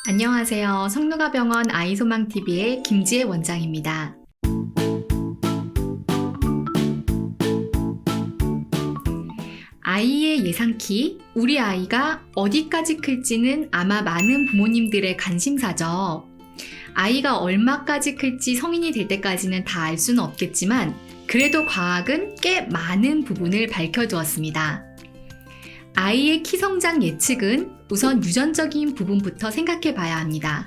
안녕하세요. 성누가병원 아이소망TV의 김지혜 원장입니다. 아이의 예상키, 우리 아이가 어디까지 클지는 아마 많은 부모님들의 관심사죠. 아이가 얼마까지 클지 성인이 될 때까지는 다 알 수는 없겠지만 그래도 과학은 꽤 많은 부분을 밝혀두었습니다. 아이의 키 성장 예측은 우선 유전적인 부분부터 생각해 봐야 합니다.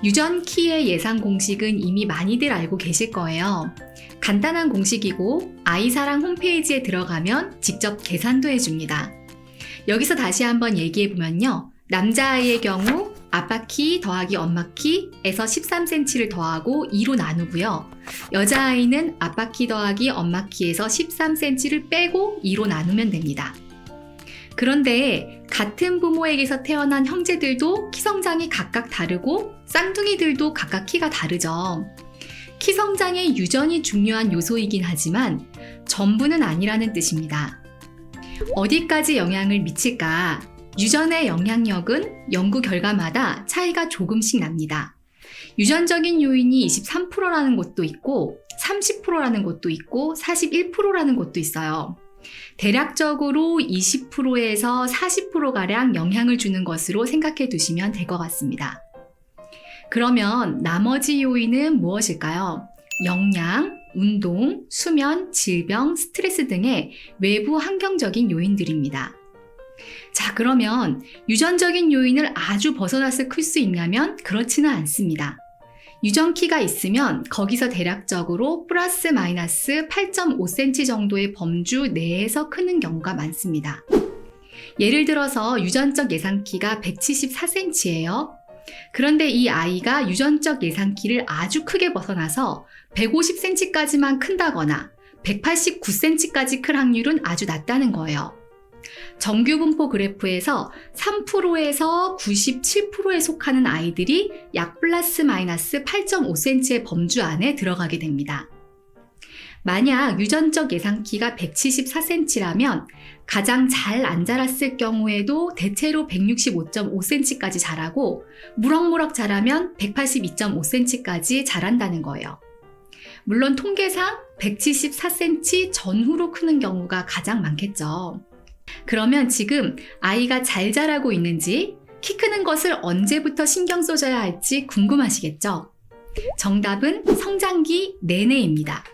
유전 키의 예상 공식은 이미 많이들 알고 계실 거예요. 간단한 공식이고 아이사랑 홈페이지에 들어가면 직접 계산도 해줍니다. 여기서 다시 한번 얘기해 보면요. 남자아이의 경우 아빠 키 더하기 엄마 키에서 13cm를 더하고 2로 나누고요. 여자아이는 아빠 키 더하기 엄마 키에서 13cm를 빼고 2로 나누면 됩니다. 그런데 같은 부모에게서 태어난 형제들도 키 성장이 각각 다르고 쌍둥이들도 각각 키가 다르죠. 키 성장에 유전이 중요한 요소이긴 하지만 전부는 아니라는 뜻입니다. 어디까지 영향을 미칠까? 유전의 영향력은 연구 결과마다 차이가 조금씩 납니다. 유전적인 요인이 23%라는 곳도 있고 30%라는 곳도 있고 41%라는 곳도 있어요. 대략적으로 20%에서 40%가량 영향을 주는 것으로 생각해 두시면 될 것 같습니다. 그러면 나머지 요인은 무엇일까요? 영양, 운동, 수면, 질병, 스트레스 등의 외부 환경적인 요인들입니다. 자, 그러면 유전적인 요인을 아주 벗어나서 클 수 있냐면 그렇지는 않습니다. 유전키가 있으면 거기서 대략적으로 플러스 마이너스 8.5cm 정도의 범주 내에서 크는 경우가 많습니다. 예를 들어서 유전적 예상키가 174cm예요. 그런데 이 아이가 유전적 예상키를 아주 크게 벗어나서 150cm까지만 큰다거나 189cm까지 클 확률은 아주 낮다는 거예요. 정규분포 그래프에서 3%에서 97%에 속하는 아이들이 약 플러스 마이너스 8.5cm의 범주 안에 들어가게 됩니다. 만약 유전적 예상키가 174cm라면 가장 잘 안 자랐을 경우에도 대체로 165.5cm까지 자라고 무럭무럭 자라면 182.5cm까지 자란다는 거예요. 물론 통계상 174cm 전후로 크는 경우가 가장 많겠죠. 그러면 지금 아이가 잘 자라고 있는지, 키 크는 것을 언제부터 신경 써줘야 할지 궁금하시겠죠? 정답은 성장기 내내입니다.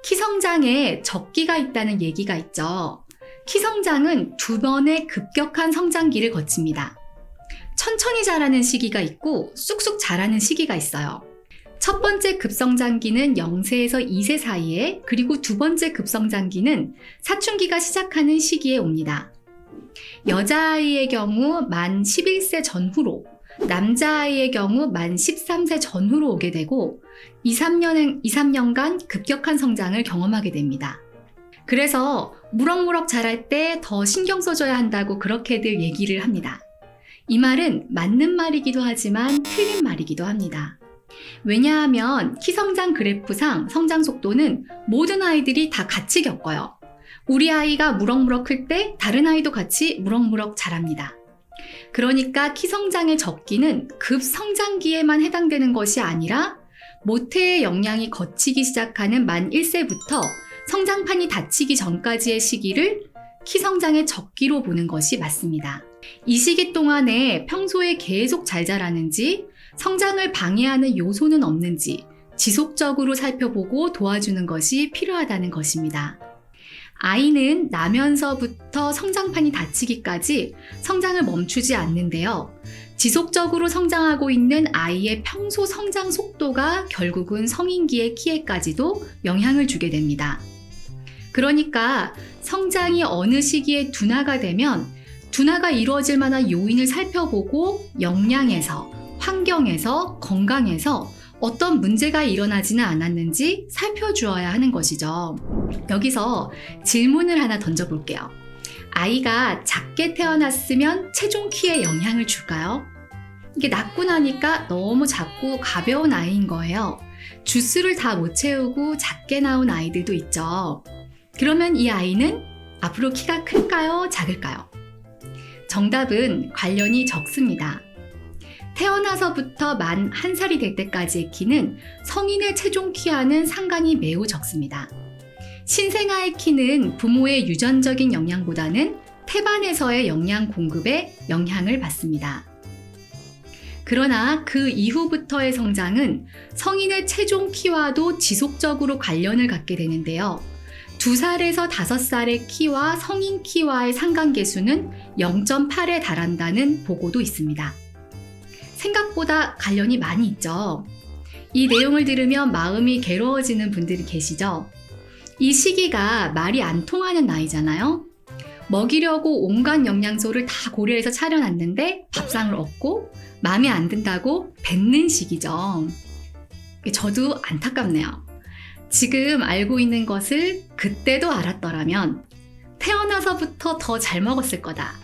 키 성장에 적기가 있다는 얘기가 있죠. 키 성장은 2번의 급격한 성장기를 거칩니다. 천천히 자라는 시기가 있고 쑥쑥 자라는 시기가 있어요. 첫 번째 급성장기는 0세에서 2세 사이에, 그리고 두 번째 급성장기는 사춘기가 시작하는 시기에 옵니다. 여자아이의 경우 만 11세 전후로, 남자아이의 경우 만 13세 전후로 오게 되고 2-3년간 급격한 성장을 경험하게 됩니다. 그래서 무럭무럭 자랄 때 더 신경 써줘야 한다고 그렇게들 얘기를 합니다. 이 말은 맞는 말이기도 하지만 틀린 말이기도 합니다. 왜냐하면 키 성장 그래프상 성장 속도는 모든 아이들이 다 같이 겪어요. 우리 아이가 무럭무럭 클 때 다른 아이도 같이 무럭무럭 자랍니다. 그러니까 키 성장의 적기는 급성장기에만 해당되는 것이 아니라 모태의 영향이 거치기 시작하는 만 1세부터 성장판이 닫히기 전까지의 시기를 키 성장의 적기로 보는 것이 맞습니다. 이 시기 동안에 평소에 계속 잘 자라는지, 성장을 방해하는 요소는 없는지 지속적으로 살펴보고 도와주는 것이 필요하다는 것입니다. 아이는 나면서부터 성장판이 닫히기까지 성장을 멈추지 않는데요. 지속적으로 성장하고 있는 아이의 평소 성장 속도가 결국은 성인기의 키에까지도 영향을 주게 됩니다. 그러니까 성장이 어느 시기에 둔화가 되면 둔화가 이루어질 만한 요인을 살펴보고 영양에서, 환경에서, 건강에서 어떤 문제가 일어나지는 않았는지 살펴주어야 하는 것이죠. 여기서 질문을 하나 던져볼게요. 아이가 작게 태어났으면 체중 키에 영향을 줄까요? 이게 낳고 나니까 너무 작고 가벼운 아이인 거예요. 주스를 다 못 채우고 작게 나온 아이들도 있죠. 그러면 이 아이는 앞으로 키가 클까요? 작을까요? 정답은 관련이 적습니다. 태어나서부터 만 1살이 될 때까지의 키는 성인의 체중 키와는 상관이 매우 적습니다. 신생아의 키는 부모의 유전적인 영향보다는 태반에서의 영양 공급에 영향을 받습니다. 그러나 그 이후부터의 성장은 성인의 최종 키와도 지속적으로 관련을 갖게 되는데요. 2살에서 5살의 키와 성인 키와의 상관계수는 0.8에 달한다는 보고도 있습니다. 생각보다 관련이 많이 있죠. 이 내용을 들으면 마음이 괴로워지는 분들이 계시죠? 이 시기가 말이 안 통하는 나이잖아요. 먹이려고 온갖 영양소를 다 고려해서 차려놨는데 밥상을 얻고 마음에 안 든다고 뱉는 시기죠. 저도 안타깝네요. 지금 알고 있는 것을 그때도 알았더라면 태어나서부터 더 잘 먹었을 거다.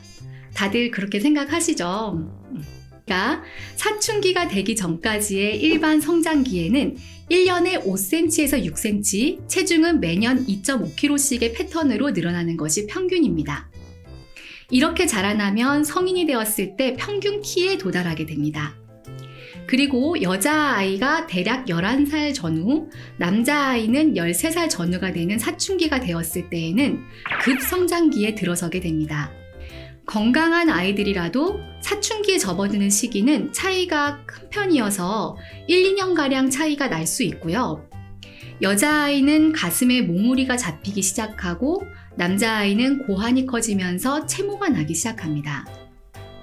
다들 그렇게 생각하시죠? 그러니까 사춘기가 되기 전까지의 일반 성장기에는 1년에 5cm에서 6cm, 체중은 매년 2.5kg씩의 패턴으로 늘어나는 것이 평균입니다. 이렇게 자라나면 성인이 되었을 때 평균 키에 도달하게 됩니다. 그리고 여자아이가 대략 11살 전후, 남자아이는 13살 전후가 되는 사춘기가 되었을 때에는 급성장기에 들어서게 됩니다. 건강한 아이들이라도 사춘기에 접어드는 시기는 차이가 큰 편이어서 1, 2년가량 차이가 날 수 있고요. 여자아이는 가슴에 몽우리가 잡히기 시작하고 남자아이는 고환이 커지면서 채모가 나기 시작합니다.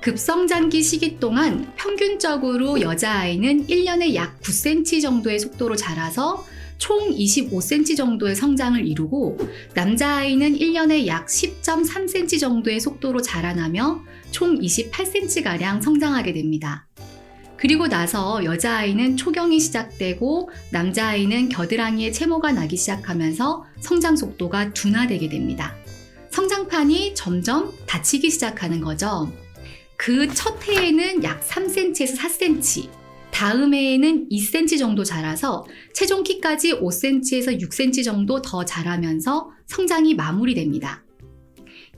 급성장기 시기 동안 평균적으로 여자아이는 1년에 약 9cm 정도의 속도로 자라서 총 25cm 정도의 성장을 이루고 남자아이는 1년에 약 10.3cm 정도의 속도로 자라나며 총 28cm가량 성장하게 됩니다. 그리고 나서 여자아이는 초경이 시작되고 남자아이는 겨드랑이에 채모가 나기 시작하면서 성장 속도가 둔화되게 됩니다. 성장판이 점점 닫히기 시작하는 거죠. 그 첫 해에는 약 3cm에서 4cm, 다음 해에는 2cm 정도 자라서 최종 키까지 5cm에서 6cm 정도 더 자라면서 성장이 마무리됩니다.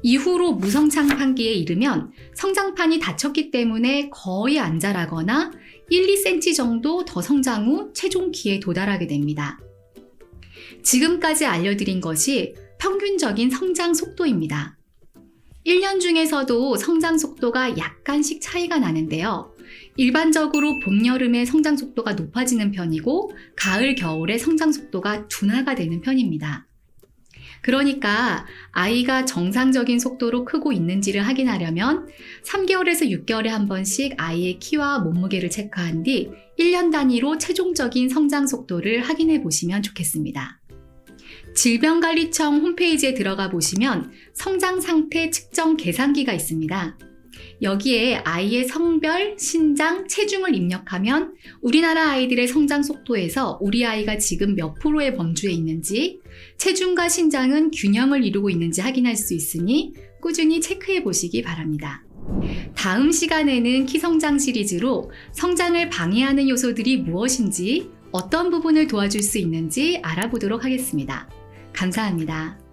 이후로 무성장판기에 이르면 성장판이 닫혔기 때문에 거의 안 자라거나 1, 2cm 정도 더 성장 후 최종 키에 도달하게 됩니다. 지금까지 알려드린 것이 평균적인 성장 속도입니다. 1년 중에서도 성장 속도가 약간씩 차이가 나는데요. 일반적으로 봄, 여름에 성장 속도가 높아지는 편이고 가을, 겨울에 성장 속도가 둔화가 되는 편입니다. 그러니까 아이가 정상적인 속도로 크고 있는지를 확인하려면 3개월에서 6개월에 한 번씩 아이의 키와 몸무게를 체크한 뒤 1년 단위로 최종적인 성장 속도를 확인해 보시면 좋겠습니다. 질병관리청 홈페이지에 들어가 보시면 성장 상태 측정 계산기가 있습니다. 여기에 아이의 성별, 신장, 체중을 입력하면 우리나라 아이들의 성장 속도에서 우리 아이가 지금 몇 프로의 범주에 있는지, 체중과 신장은 균형을 이루고 있는지 확인할 수 있으니 꾸준히 체크해 보시기 바랍니다. 다음 시간에는 키성장 시리즈로 성장을 방해하는 요소들이 무엇인지, 어떤 부분을 도와줄 수 있는지 알아보도록 하겠습니다. 감사합니다.